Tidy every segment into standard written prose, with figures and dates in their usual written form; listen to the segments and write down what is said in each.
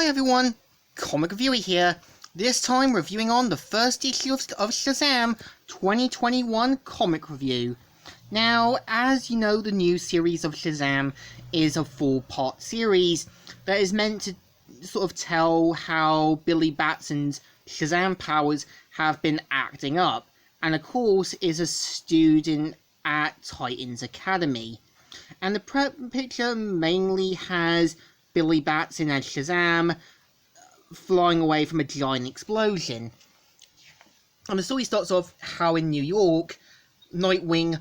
Hi everyone, Comic Reviewer here, this time reviewing on the first issue of Shazam 2021 comic review. Now, as you know, the new series of Shazam is a 4-part series that is meant to sort of tell how Billy Batson's Shazam powers have been acting up, and of course is a student at Titan's Academy. And the picture mainly has Billy Batson as Shazam flying away from a giant explosion. And the story starts off how in New York, Nightwing,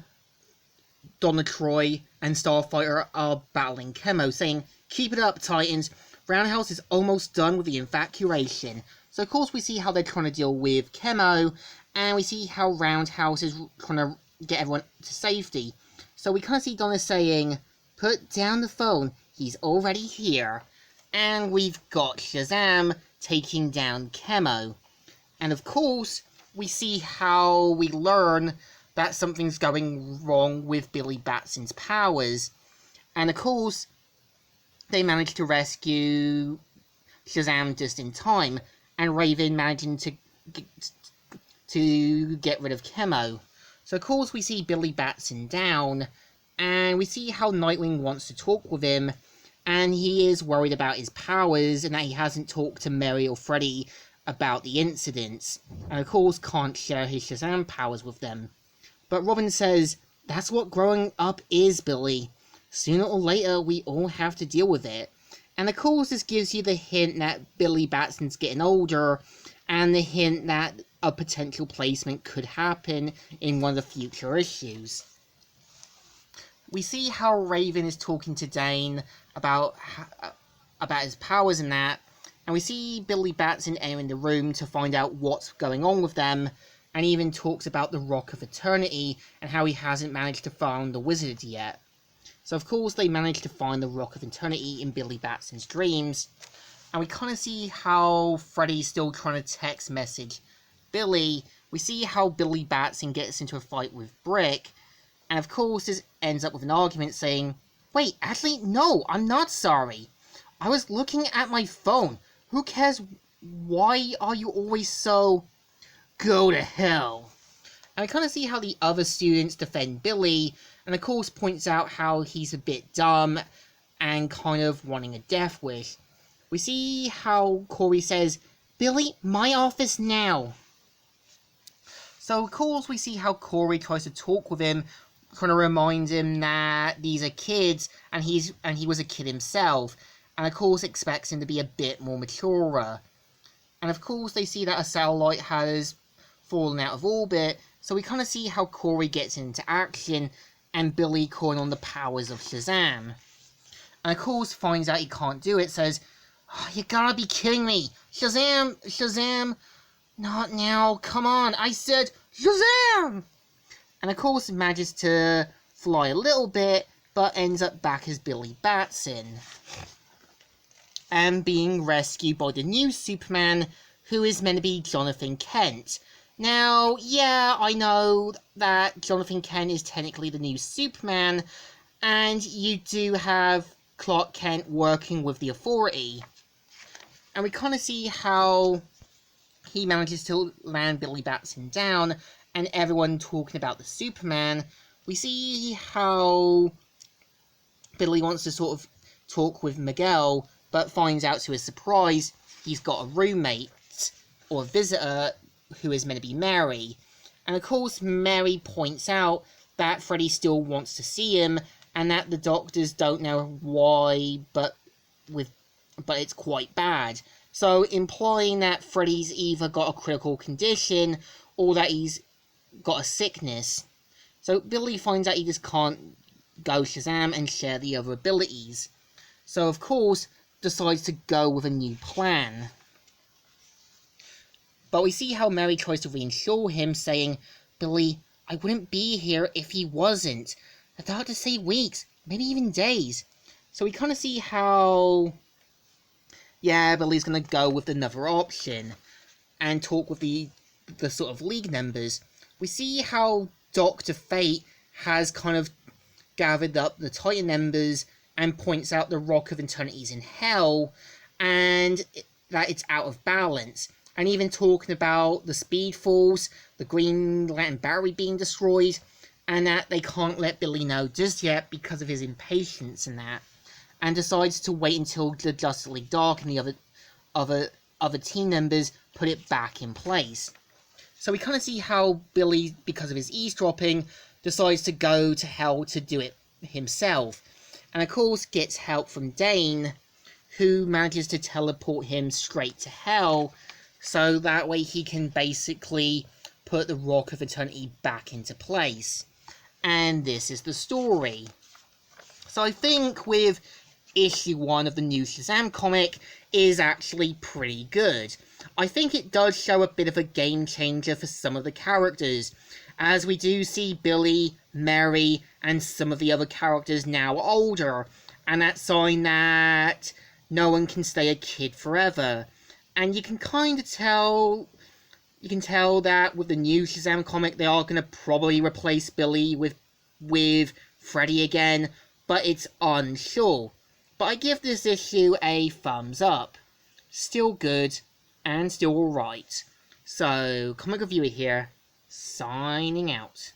Donna Troy, and Starfighter are battling Chemo, saying, "Keep it up, Titans. Roundhouse is almost done with the evacuation." So of course we see how they're trying to deal with Chemo, and we see how Roundhouse is trying to get everyone to safety. So we kind of see Donna saying, "Put down the phone, he's already here." And we've got Shazam taking down Chemo. And of course, we see how we learn that something's going wrong with Billy Batson's powers. And of course, they manage to rescue Shazam just in time, and Raven managing to get rid of Chemo. So of course we see Billy Batson down, and we see how Nightwing wants to talk with him, and he is worried about his powers and that he hasn't talked to Mary or Freddy about the incidents, and of course can't share his Shazam powers with them. But Robin says, "That's what growing up is, Billy. Sooner or later we all have to deal with it." And of course this gives you the hint that Billy Batson's getting older, and the hint that a potential placement could happen in one of the future issues. We see how Raven is talking to Dane about his powers and that, and we see Billy Batson entering the room to find out what's going on with them, and he even talks about the Rock of Eternity and how he hasn't managed to find the wizard yet. So of course they managed to find the Rock of Eternity in Billy Batson's dreams, and we kind of see how Freddy's still trying to text message Billy. We see how Billy Batson gets into a fight with Brick, and of course this ends up with an argument saying, "Wait, actually, no, I'm not sorry. I was looking at my phone. Who cares? Why are you always so... go to hell?" And I kind of see how the other students defend Billy, and of course points out how he's a bit dumb and kind of wanting a death wish. We see how Corey says, "Billy, my office now." So of course we see how Corey tries to talk with him, trying to remind him that these are kids, and he was a kid himself, and of course expects him to be a bit more mature. And of course they see that a satellite has fallen out of orbit, so we kind of see how Corey gets into action, and Billy calling on the powers of Shazam. And of course finds out he can't do it, says, "Oh, you gotta be kidding me! Shazam! Shazam! Not now, come on, I said Shazam!" And of course manages to fly a little bit, but ends up back as Billy Batson, and being rescued by the new Superman, who is meant to be Jonathan Kent. Now, yeah, I know that Jonathan Kent is technically the new Superman, and you do have Clark Kent working with the Authority. And we kind of see how he manages to land Billy Batson down, and everyone talking about the Superman. We see how Billy wants to sort of talk with Miguel, but finds out to his surprise he's got a roommate, or a visitor, who is meant to be Mary. And of course Mary points out that Freddy still wants to see him, and that the doctors don't know why, but it's quite bad. So implying that Freddy's either got a critical condition, or that he's got a sickness. So Billy finds out he just can't go Shazam and share the other abilities. So of course decides to go with a new plan. But we see how Mary tries to reassure him, saying, "Billy, I wouldn't be here if he wasn't. The doctors say weeks, maybe even days." So we kind of see how, yeah, Billy's going to go with another option and talk with the sort of League members. We see how Dr. Fate has kind of gathered up the Titan members and points out the Rock of Eternity's in hell, and that it's out of balance. And even talking about the speed falls, the Green Lantern battery being destroyed, and that they can't let Billy know just yet because of his impatience and that, and decides to wait until the Justice League Dark and the other team members put it back in place. So we kind of see how Billy, because of his eavesdropping, decides to go to hell to do it himself, and of course gets help from Dane, who manages to teleport him straight to hell, so that way he can basically put the Rock of Eternity back into place. And this is the story. So I think with issue 1 of the new Shazam comic is actually pretty good. I think it does show a bit of a game changer for some of the characters, as we do see Billy, Mary, and some of the other characters now older, and that sign that no one can stay a kid forever. And you can kind of tell, that with the new Shazam comic they are going to probably replace Billy with Freddy again, but it's unsure. But I give this issue a thumbs up. Still good, and still alright. So, Comic Reviewer here, signing out.